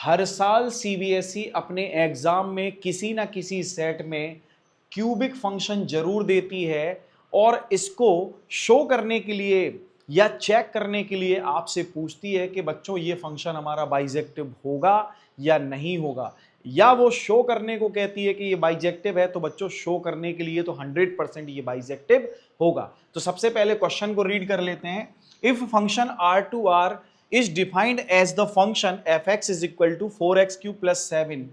हर साल सीबीएसई अपने एग्जाम में किसी ना किसी सेट में क्यूबिक फंक्शन जरूर देती है और इसको शो करने के लिए या चेक करने के लिए आपसे पूछती है कि बच्चों ये फंक्शन हमारा बाइजेक्टिव होगा या नहीं होगा, या वो शो करने को कहती है कि ये बाइजेक्टिव है तो बच्चों शो करने के लिए तो 100% ये बाइजेक्टिव होगा। तो सबसे पहले क्वेश्चन को रीड कर लेते हैं। If function R2R is defined as the function fx is equal to 4x cube plus 7,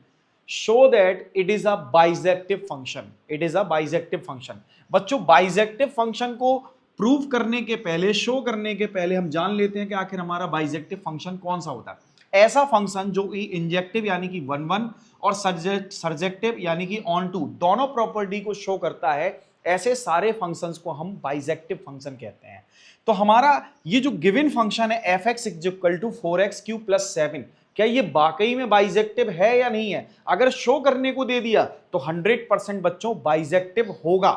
show that it is a bijective function. It is a bijective function. बच्चों बाइजेक्टिव फंक्शन को prove करने के पहले, show करने के पहले हम जान लेते हैं कि आखिर हमारा बाइजेक्टिव फंक्शन कौन सा होता है। ऐसा फंक्शन जो कि इंजेक्टिव यानी कि 1 1 और सर्जेक्टिव यानी कि ऑन टू दोनों प्रॉपर्टी को शो करता है, ऐसे सारे फंक्शंस को हम बाइजेक्टिव फंक्शन कहते हैं। तो हमारा ये जो गिवन फंक्शन है F X equal to 4x cube plus 7, क्या ये वाकई में बाइजेक्टिव है या नहीं है? अगर शो करने को दे दिया तो 100% बच्चों बाइजेक्टिव होगा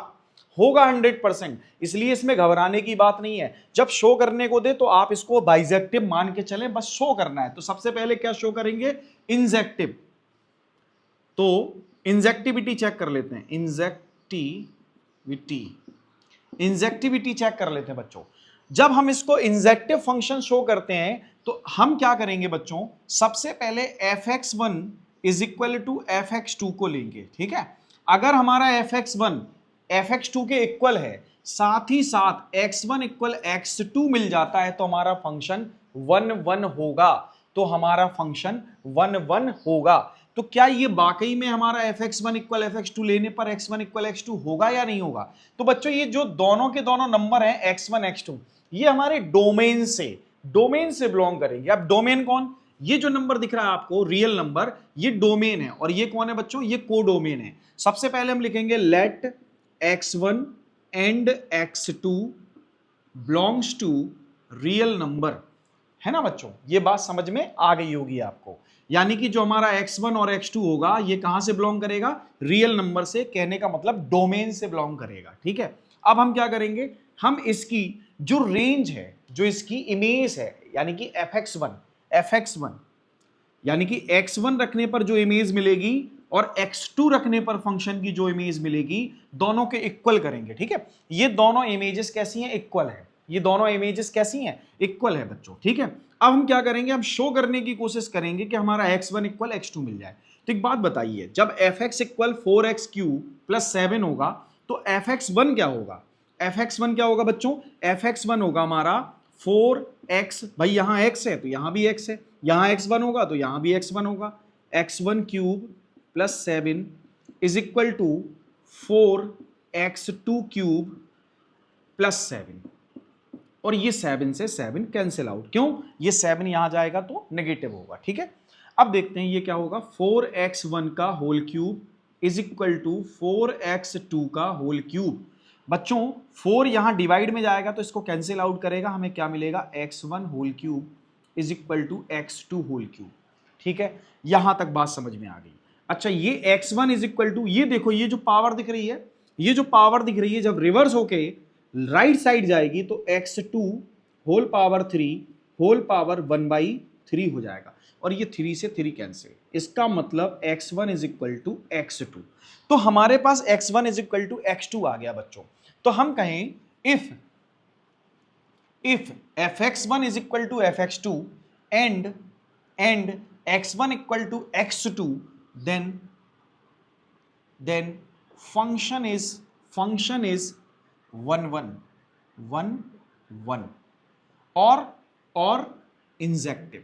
100%। इसलिए इसमें घबराने की बात नहीं है। जब शो करने को दे तो आप इसको बाइजेक्टिव मान के चलें, बस शो करना है। तो सबसे पहले क्या शो करेंगे? इंजेक्टिव। तो इंजेक्टिविटी चेक कर लेते हैं। इंजेक्टिविटी चेक कर लेते हैं बच्चों। जब हम इसको इंजेक्टिव फंक्शन शो करते हैं तो हम क्या करेंगे बच्चों? सबसे पहले fx1 is equal to fx2 को लेंगे, ठीक है। अगर हमारा fx1 fx2 के इक्वल है, साथ ही साथ x1 इक्वल x2 मिल जाता है, तो हमारा फंक्शन 1 1 होगा। तो हमारा फंक्शन 1 1 होगा। तो क्या ये वाकई में हमारा fx1 इक्वल fx2 लेने पर x1 इक्वल x2 होगा या नहीं होगा? तो बच्चों ये जो दोनों के दोनों नंबर हैं x1 x2, ये हमारे डोमेन से बिलोंग करेंगे। अब डोमेन कौन? ये जो नंबर दिख रहा है आपको रियल नंबर, ये डोमेन है। और ये कौन है बच्चों? ये कोडोमेन है। सबसे पहले हम लिखेंगे let x1 and x2 belongs to real number, है ना बच्चों? ये बात समझ में आ गई होगी आपको। यानी कि जो हमारा x1 और x2 होगा ये कहां से बिलोंग करेगा? रियल नंबर से। कहने का मतलब डोमेन से बिलोंग करेगा, ठीक है। अब हम क्या करेंगे? हम इसकी जो रेंज है, जो इसकी इमेज है, यानी कि fx1 यानी कि x1 रखने पर जो इमेज मिलेगी और x2 रखने पर फंक्शन की जो इमेज मिलेगी, दोनों के इक्वल करेंगे, ठीक है। ये दोनों इमेजेस कैसी हैं? इक्वल है। ये दोनों इमेजेस कैसी हैं? इक्वल है बच्चों, ठीक है। अब हम क्या करेंगे? हम शो करने की कोशिश करेंगे कि हमारा x1 इक्वल x2 मिल जाए। तो एक बात बताइए, जब fx equal 4x cube plus 7 होगा तो fx1 क्या होगा? fx1 क्या होगा बच्चों? fx1 होगा हमारा 4x, भाई यहां x है तो यहां भी x है, यहां x1 होगा तो यहां भी x1 होगा। x1 cube plus 7 is equal to 4x2 cube plus 7। और ये 7 से 7 कैंसिल आउट। क्यों? ये 7 यहां जाएगा तो नेगेटिव होगा, ठीक है। अब देखते हैं ये क्या होगा। 4x1 का whole cube is equal to 4x2 का होल क्यूब। बच्चों 4 यहां डिवाइड में जाएगा तो इसको कैंसिल आउट करेगा, हमें क्या मिलेगा? x1 whole cube is equal to x2 whole cube, ठीक है। यहां तक बात समझ में आ गई। अच्छा, ये x1 इज इक्वल टू, ये देखो ये जो पावर दिख रही है, ये जो पावर दिख रही है जब रिवर्स होके राइट साइड जाएगी तो x2 whole power 3 whole power 1/3 हो जाएगा। और ये 3 से 3 कैंसिल। इसका मतलब x1 is equal to x2। तो हमारे पास x1 is equal to x2 आ गया बच्चों। तो हम कहें if fx1 is equal to fx2 and x1 equal to x2, then function is 1 1 और इंजेक्टिव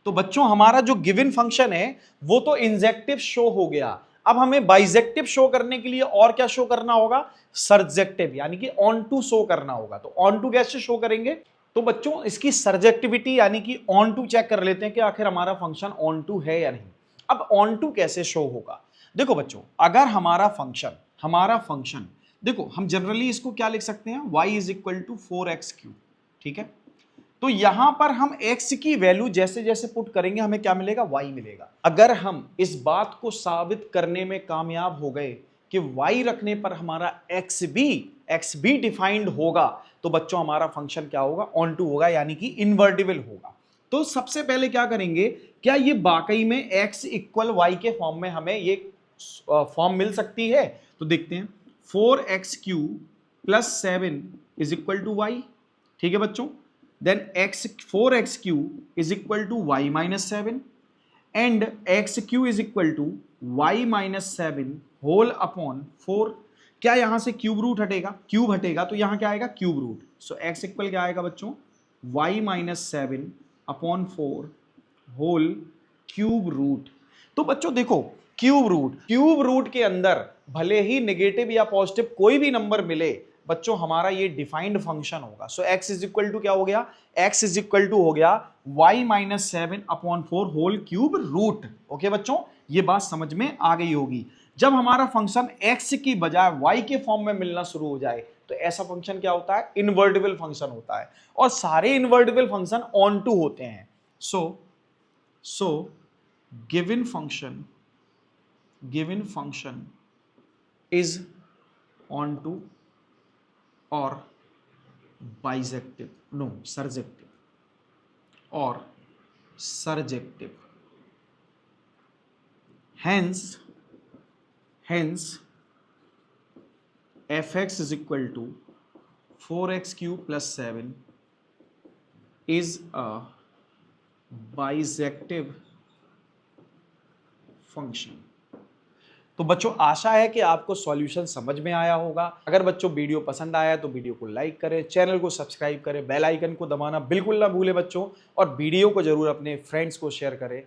तो बच्चों हमारा जो गिवन फंक्शन है वो तो इंजेक्टिव शो हो गया। अब हमें बाइजेक्टिव शो करने के लिए और क्या शो करना होगा? सर्जेक्टिव, यानी कि ऑन टू शो करना होगा। तो ऑन टू कैसे शो करेंगे? तो बच्चों इसकी सर्जेक्टिविटी यानी कि ऑन टू चेक कर लेते हैं कि आखिर हमारा फंक्शन ऑन टू है या नहीं। अब ऑन टू कैसे शो होगा? देखो बच्चों, अगर हमारा फंक्शन देखो, हम जनरली इसको क्या लिख सकते हैं? y is equal to 4x cube, ठीक है। तो यहां पर हम x की वैल्यू जैसे जैसे पुट करेंगे हमें क्या मिलेगा? y मिलेगा। अगर हम इस बात को साबित करने में कामयाब हो गए कि y रखने पर हमारा x भी डिफाइंड होगा, तो बच्चों हमारा फंक्शन क्या होगा, ऑन टू होगा, यानी कि इन्वर्टिबल होगा। तो सबसे पहले क्या करेंगे, क्या ये वाकई में x इक्वल वाई के फॉर्म में हमें ये फॉर्म मिल सकती है? तो देखते हैं, 4x³ plus 7 is equal to Y. ठीक है बच्चों, then 4x³ is equal to Y minus 7 and x³ is equal to Y minus 7 whole upon 4। क्या यहां से क्यूब रूट हटेगा, क्यूब हटेगा, तो यहां क्या आएगा, क्यूब रूट। सो x इक्वल क्या आएगा बच्चों, Y minus 7 upon 4 whole cube root. तो बच्चों देखो, क्यूब रूट के अंदर भले ही नेगेटिव या पॉजिटिव कोई भी नंबर मिले, बच्चों हमारा ये डिफाइंड फंक्शन होगा। सो x इज इक्वल टू क्या हो गया, x इज इक्वल टू हो गया y minus 7 upon 4 whole cube root. Okay बच्चों, ये बात समझ में आ गई होगी। जब हमारा फंक्शन x की बजाय y के फॉर्म में मिलना शुरू हो जाए, तो ऐसा फंक्शन क्या होता है, इन्वर्टिबल फंक्शन होता है, और सारे इन्वर्टिबल फंक्शन ऑन टू होते हैं। So given function is onto or bisective, no, surjective or surjective. Hence fx is equal to 4x³ plus 7 is a bisective function. तो बच्चों आशा है कि आपको सॉल्यूशन समझ में आया होगा। अगर बच्चों वीडियो पसंद आया तो वीडियो को लाइक करें, चैनल को सब्सक्राइब करें, बेल आइकन को दबाना बिल्कुल ना भूलें बच्चों, और वीडियो को जरूर अपने फ्रेंड्स को शेयर करें।